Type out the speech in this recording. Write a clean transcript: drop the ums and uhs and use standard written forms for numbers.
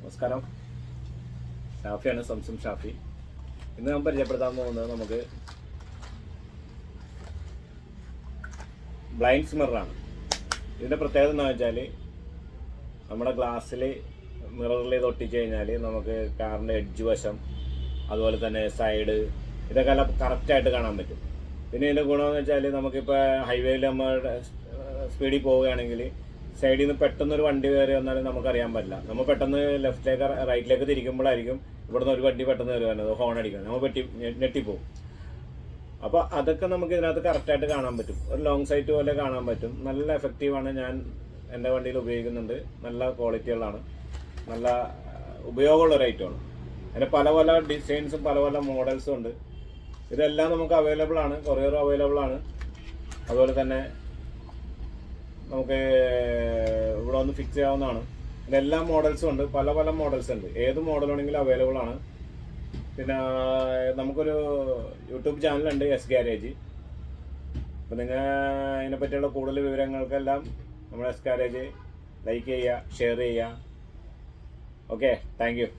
നമസ്കാരം, ഷാഫിയാണ്, സംസം ഷാഫി. ഇന്ന് ഞാൻ പരിചയപ്പെടുത്താൻ പോകുന്നത് നമുക്ക് ബ്ലൈൻഡ്സ് മിററാണ്. ഇതിൻ്റെ പ്രത്യേകത എന്താണെന്ന് വെച്ചാൽ നമ്മുടെ ഗ്ലാസ്സിൽ മിററിൽ ഇത് ഒട്ടിച്ച് കഴിഞ്ഞാൽ നമുക്ക് കാറിൻ്റെ എഡ്ജ് വശം, അതുപോലെ തന്നെ സൈഡ്, ഇതൊക്കെ എല്ലാം കറക്റ്റായിട്ട് കാണാൻ പറ്റും. പിന്നെ ഇതിൻ്റെ ഗുണമെന്ന് വെച്ചാൽ നമുക്കിപ്പോൾ ഹൈവേയിൽ നമ്മൾ സ്പീഡിൽ പോവുകയാണെങ്കിൽ സൈഡിൽ നിന്ന് പെട്ടെന്നൊരു വണ്ടി കയറി വന്നാലും നമുക്കറിയാൻ പറ്റില്ല. നമ്മൾ പെട്ടെന്ന് ലെഫ്റ്റിലേക്ക് റൈറ്റിലേക്ക് തിരിക്കുമ്പോഴായിരിക്കും ഇവിടുന്ന് ഒരു വണ്ടി പെട്ടെന്ന് കയറി വരുന്നത്, ഹോൺ അടിക്കണം, നമ്മൾ ഞെട്ടിപ്പോവും. അപ്പോൾ അതൊക്കെ നമുക്ക് ഇതിനകത്ത് കറക്റ്റായിട്ട് കാണാൻ പറ്റും. ഒരു ലോങ് സൈറ്റ് പോലെ കാണാൻ പറ്റും. നല്ല എഫക്റ്റീവാണ്. ഞാൻ എൻ്റെ വണ്ടിയിൽ ഉപയോഗിക്കുന്നുണ്ട്. നല്ല ക്വാളിറ്റികളാണ്, നല്ല ഉപയോഗമുള്ളൊരു ഐറ്റമാണ്. അതിൻ്റെ പല പല ഡിസൈൻസും പല പല മോഡൽസും ഉണ്ട്. ഇതെല്ലാം നമുക്ക് അവൈലബിൾ ആണ്, കൊറിയർ അവൈലബിൾ ആണ്. അതുപോലെ തന്നെ നമുക്ക് ഇവിടെ ഒന്ന് ഫിക്സ് ചെയ്യാവുന്നതാണ്. ഇതെല്ലാം മോഡൽസും ഉണ്ട്, പല പല മോഡൽസ് ഉണ്ട്. ഏത് മോഡൽ വേണമെങ്കിലും അവൈലബിൾ ആണ്. പിന്നെ നമുക്കൊരു യൂട്യൂബ് ചാനലുണ്ട്, എസ് ഗാരേജ്. അപ്പോൾ നിങ്ങൾ അതിനെപ്പറ്റിയുള്ള കൂടുതൽ വിവരങ്ങൾക്കെല്ലാം നമ്മുടെ എസ് ഗാരേജ് ലൈക്ക് ചെയ്യുക, ഷെയർ ചെയ്യുക. Okay, thank you.